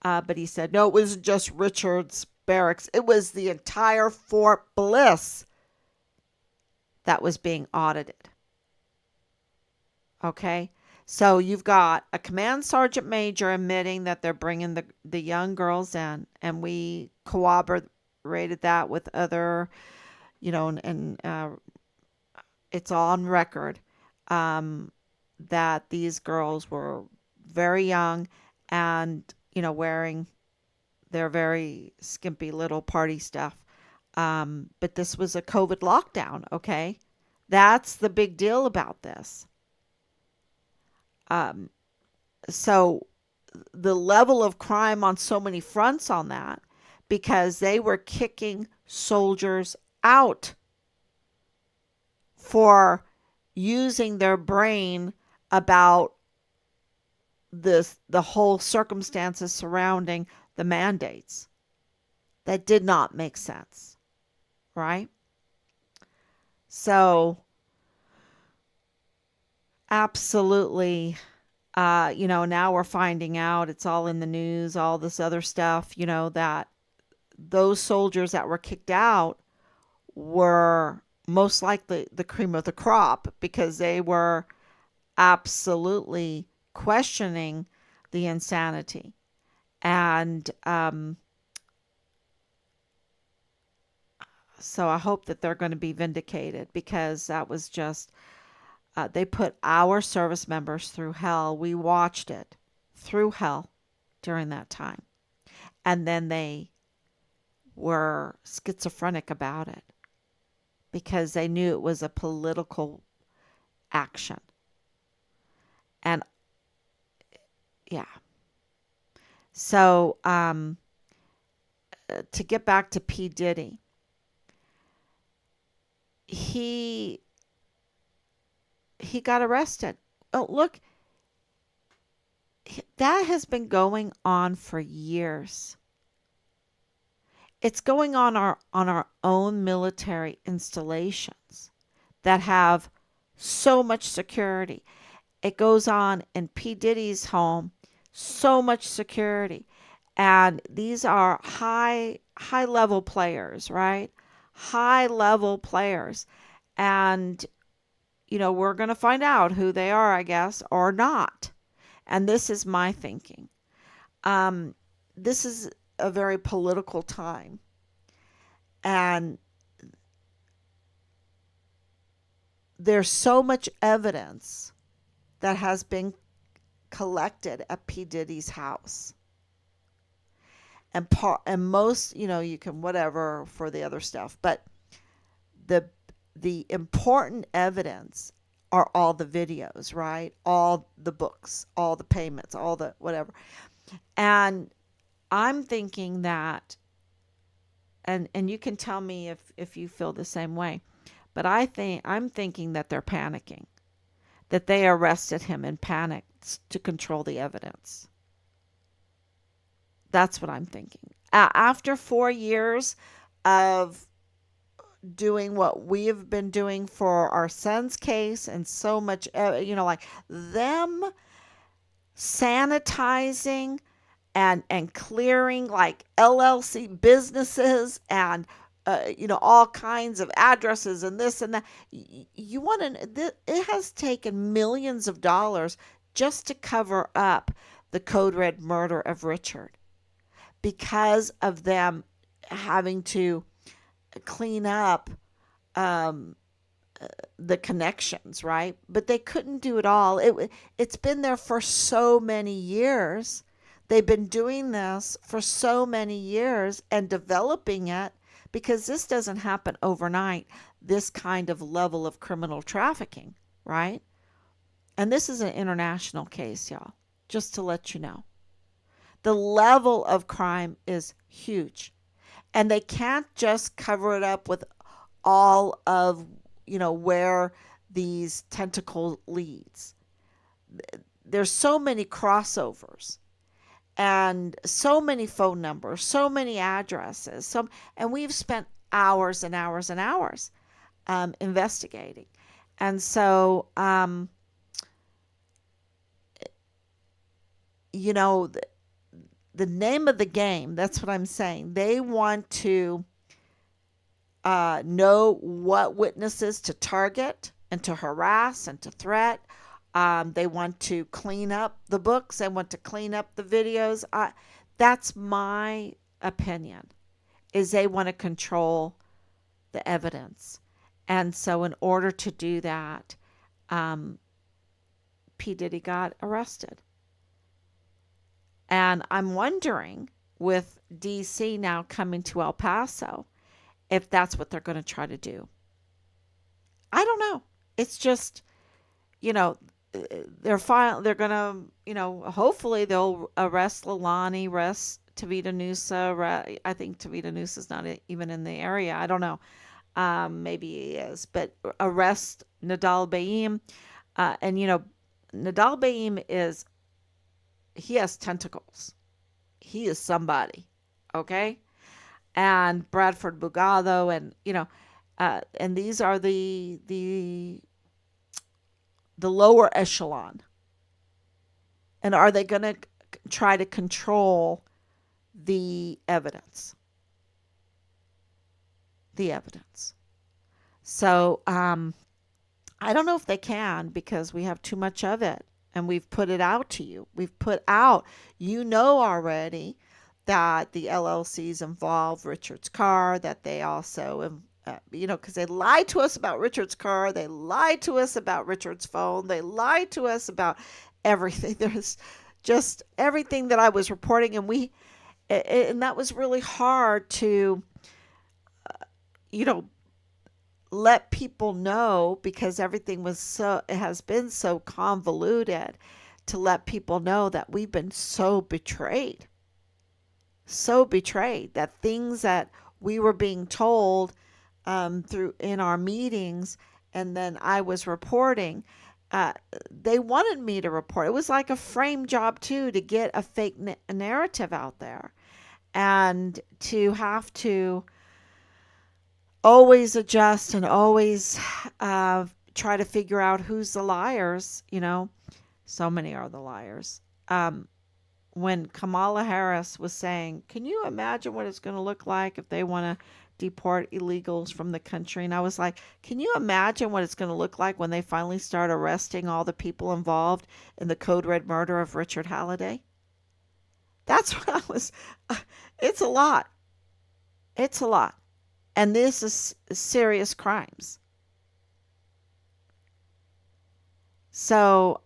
Speaker 1: But he said, no, it wasn't just Richard's barracks. It was the entire Fort Bliss that was being audited. Okay. So you've got a command sergeant major admitting that they're bringing the young girls in, and we corroborated that with other, and it's on record, um, that these girls were very young and, wearing their very skimpy little party stuff. But this was a COVID lockdown, okay? That's the big deal about this. Um, so the level of crime on so many fronts on that, because they were kicking soldiers out for using their brain about the whole circumstances surrounding the mandates. That did not make sense, right? So absolutely, now we're finding out, it's all in the news, all this other stuff, that those soldiers that were kicked out were most likely the cream of the crop, because they were absolutely questioning the insanity. And so I hope that they're going to be vindicated, because that was just, they put our service members through hell. We watched it through hell during that time. And then they were schizophrenic about it, because they knew it was a political action. And yeah. So, to get back to P. Diddy, he he got arrested. Oh, look, that has been going on for years. It's going on our own military installations that have so much security. It goes on in P. Diddy's home, so much security. And these are high level players, right? High level players. And we're going to find out who they are, I guess, or not. And this is my thinking. Um, this is a very political time. And there's so much evidence that has been collected at P. Diddy's house. And most, you can whatever for the other stuff, but the the important evidence are all the videos, right? All the books, all the payments, all the whatever. And I'm thinking that, and you can tell me if you feel the same way, but I'm thinking that they're panicking, that they arrested him in panic to control the evidence. That's what I'm thinking. After 4 years of doing what we have been doing for our son's case, and so much, like them sanitizing and clearing like LLC businesses, and all kinds of addresses and this and that. You want to? It has taken millions of dollars just to cover up the Code Red murder of Richard, because of them having to clean up um, the connections, right? But they couldn't do it all. It's been there for so many years. They've been doing this for so many years and developing it, because this doesn't happen overnight. This kind of level of criminal trafficking, right? And this is an international case, y'all. Just to let you know, the level of crime is huge, and they can't just cover it up with all of where these tentacle leads. There's so many crossovers, and so many phone numbers, so many addresses, and we've spent hours and hours and hours investigating. And so you know the name of the game. That's what I'm saying. They want to know what witnesses to target and to harass and to threat. They want to clean up the books. They want to clean up the videos. That's my opinion. Is they want to control the evidence, and so in order to do that, um, P Diddy got arrested. And I'm wondering, with DC now coming to El Paso, if that's what they're going to try to do. I don't know. It's just, you know, they're going to, hopefully they'll arrest Lalani, arrest Tavita Nusa. I think Tavita Nusa's not even in the area. I don't know. Maybe he is, but arrest Nadal Baim. And, Nadal Baim he has tentacles. He is somebody. Okay. And Bradford Bugado, and and these are the lower echelon. And are they going to try to control the evidence? The evidence. So I don't know if they can, because we have too much of it, and we've put it out to you. We've put out, already, that the LLCs involve Richard's car, that they also, because they lied to us about Richard's car, they lied to us about Richard's phone, they lied to us about everything. There's just everything that I was reporting, and that was really hard to, you know, let people know, because everything it has been so convoluted, to let people know that we've been so betrayed. So betrayed that things that we were being told through in our meetings, and then I was reporting. They wanted me to report. It was like a frame job too, to get a fake narrative out there, and to have to always adjust and always try to figure out who's the liars. So many are the liars. When Kamala Harris was saying, can you imagine what it's going to look like if they want to deport illegals from the country? And I was like, can you imagine what it's going to look like when they finally start arresting all the people involved in the Code Red murder of Richard Halliday? That's what I was. It's a lot. It's a lot. And this is serious crimes. So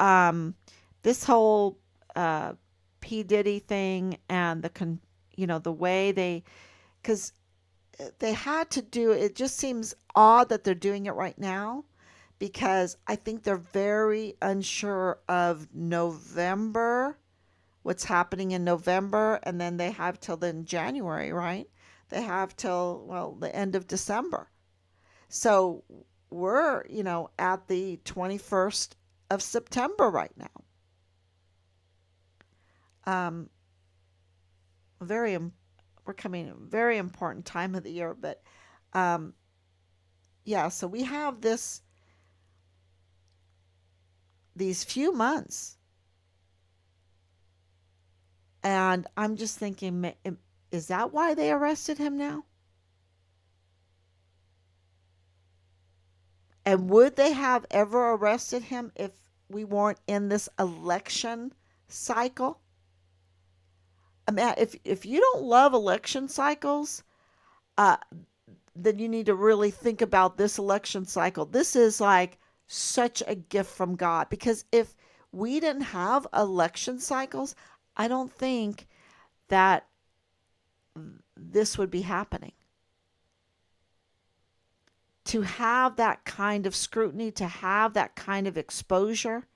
Speaker 1: this whole P Diddy thing, and the way because they had to do it. Just seems odd that they're doing it right now, because I think they're very unsure of November, what's happening in November, and then they have till then January, right? They have till, well, the end of December. So we're, at the 21st of September right now. Um, very, we're coming a very important time of the year, but um, yeah. So we have these few months, and I'm just thinking, is that why they arrested him now? And would they have ever arrested him if we weren't in this election cycle? I mean, if you don't love election cycles, uh, then you need to really think about this election cycle. This is like such a gift from God, because if we didn't have election cycles, I don't think that this would be happening. To have that kind of scrutiny, to have that kind of exposure,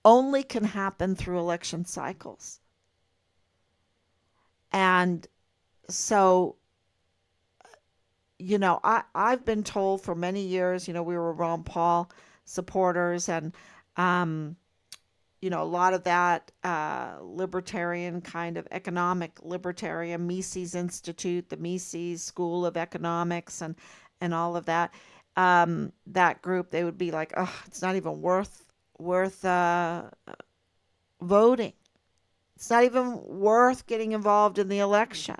Speaker 1: only can happen through election cycles. And so, I've been told for many years, we were Ron Paul supporters, and, a lot of that libertarian kind of economic libertarian, Mises Institute, the Mises School of Economics, and all of that, that group, they would be like, oh, it's not even worth voting. It's not even worth getting involved in the election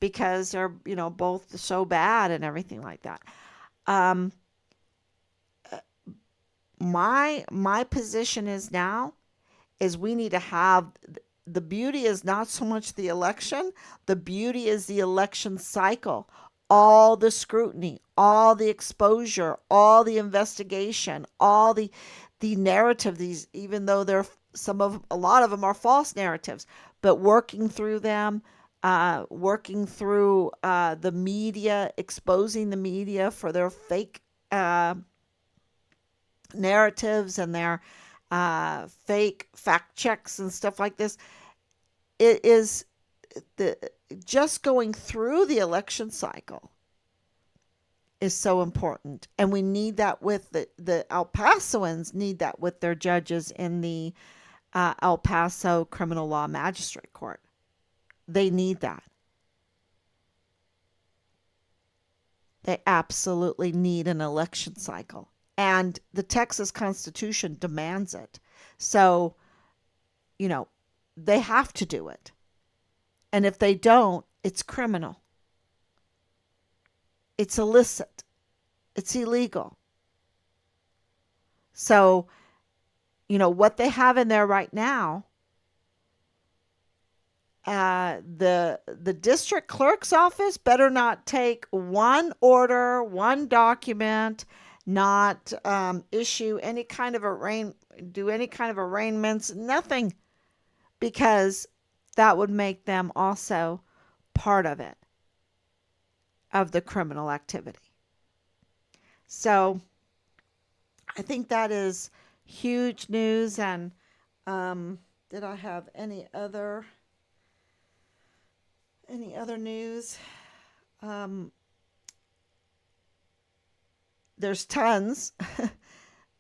Speaker 1: because they're, both so bad and everything like that. Um, my position is now is we need to have, the beauty is not so much the election, the beauty is the election cycle. All the scrutiny, all the exposure, all the investigation, all the narrative, these, even though they're some of a lot of them are false narratives, but working through them, working through the media, exposing the media for their fake uh, narratives and their fake fact checks and stuff like this. It is the just going through the election cycle is so important, and we need that with the El Pasoans need that with their judges in the El Paso Criminal Law Magistrate Court. They need that. They absolutely need an election cycle, and the Texas Constitution demands it. So, you know, they have to do it. And if they don't, it's criminal. It's illicit. It's illegal. So, what they have in there right now, the district clerk's office better not take one order, one document, not issue any kind of do any kind of arraignments, nothing, because that would make them also part of the criminal activity. So I think that is huge news. And did I have any other news? Um, there's tons.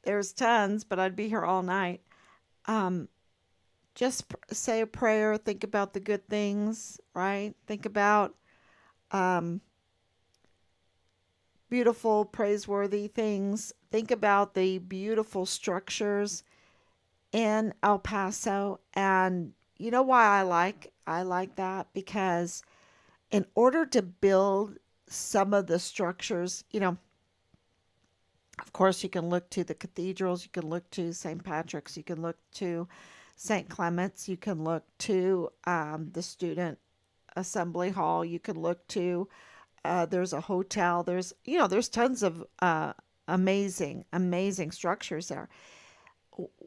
Speaker 1: There's tons, but I'd be here all night. Um, just say a prayer. Think about the good things, right? Think about um, beautiful, praiseworthy things. Think about the beautiful structures in El Paso. And you know why I like that? Because in order to build some of the structures, of course you can look to the cathedrals, you can look to St. Patrick's, you can look to St. Clement's, you can look to the student assembly hall, you can look to there's a hotel, there's tons of amazing, amazing structures there.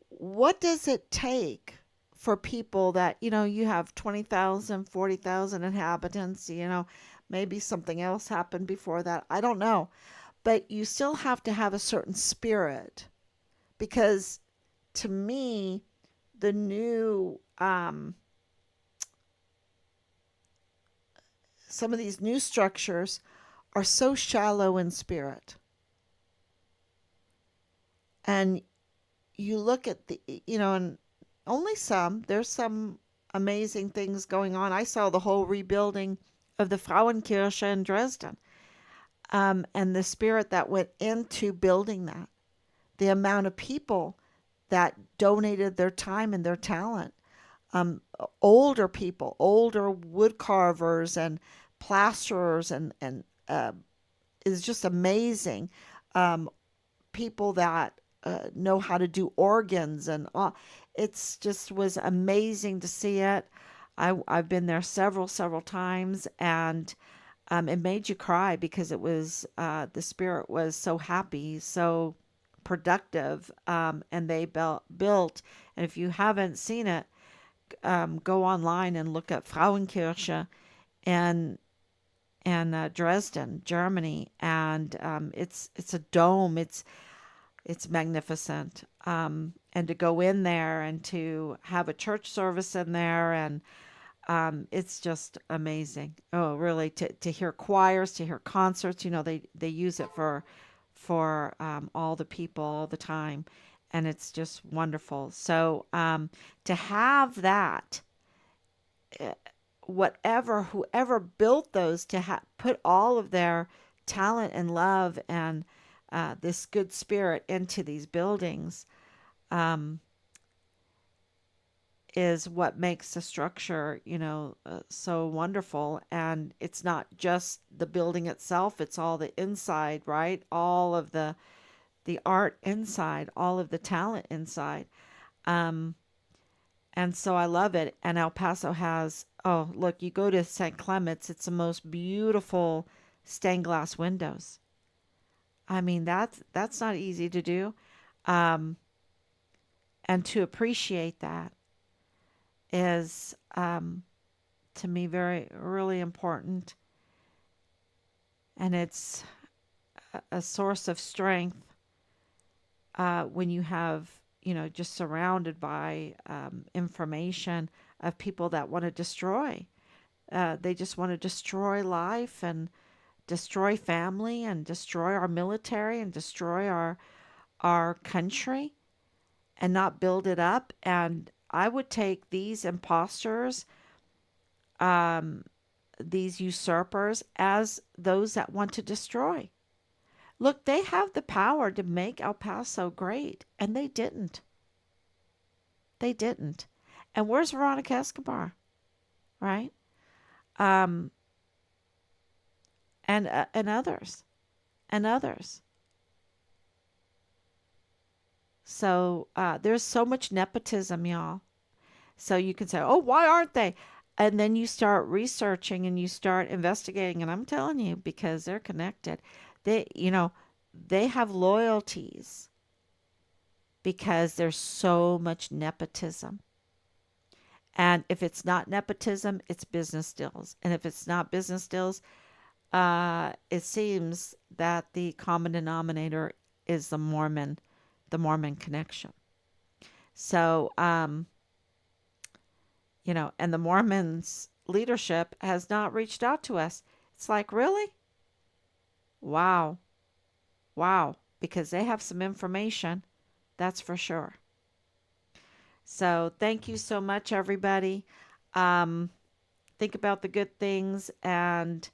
Speaker 1: What does it take for people that, you have 20,000, 40,000 inhabitants, maybe something else happened before that. I don't know. But you still have to have a certain spirit, because to me, the new, some of these new structures are so shallow in spirit. And you look at and only there's some amazing things going on. I saw the whole rebuilding of the Frauenkirche in Dresden, and the spirit that went into building that, the amount of people that donated their time and their talent, older people, older wood carvers and plasterers, and is just amazing. Um, People that know how to do organs, and it's just was amazing to see it. I've been there several times, and it made you cry because it was the spirit was so happy, so productive, and they built. And if you haven't seen it, go online and look at Frauenkirche and Dresden, Germany, and it's a dome. It's magnificent. And to go in there and to have a church service in there, and it's just amazing. Oh, really, to hear choirs, to hear concerts. They use it for all the people all the time, and it's just wonderful. So to have that, eh, whoever built those, to put all of their talent and love and this good spirit into these buildings, um, is what makes the structure, so wonderful. And it's not just the building itself, it's all the inside, right? All of the art inside, all of the talent inside. Um, and so I love it. And El Paso has, oh, look, you go to St. Clement's, it's the most beautiful stained glass windows. I mean, that's not easy to do. Um, and to appreciate that is, to me, very really important. And it's a source of strength when you have, just surrounded by information of people that want to destroy. They just want to destroy life and destroy family and destroy our military and destroy our country and not build it up. And I would take these imposters, um, these usurpers, as those that want to destroy. Look, they have the power to make El Paso great, and they didn't. They didn't. And where's Veronica Escobar, right? Um, and others, and others. So there's so much nepotism, y'all. So you can say, "Oh, why aren't they?" And then you start researching and you start investigating, and I'm telling you, because they're connected. They have loyalties because there's so much nepotism. And if it's not nepotism, it's business deals. And if it's not business deals, it seems that the common denominator is the Mormon connection. So, and the Mormons leadership has not reached out to us. It's like, really? Wow. Wow. Because they have some information, that's for sure. So, thank you so much, everybody. Um, think about the good things and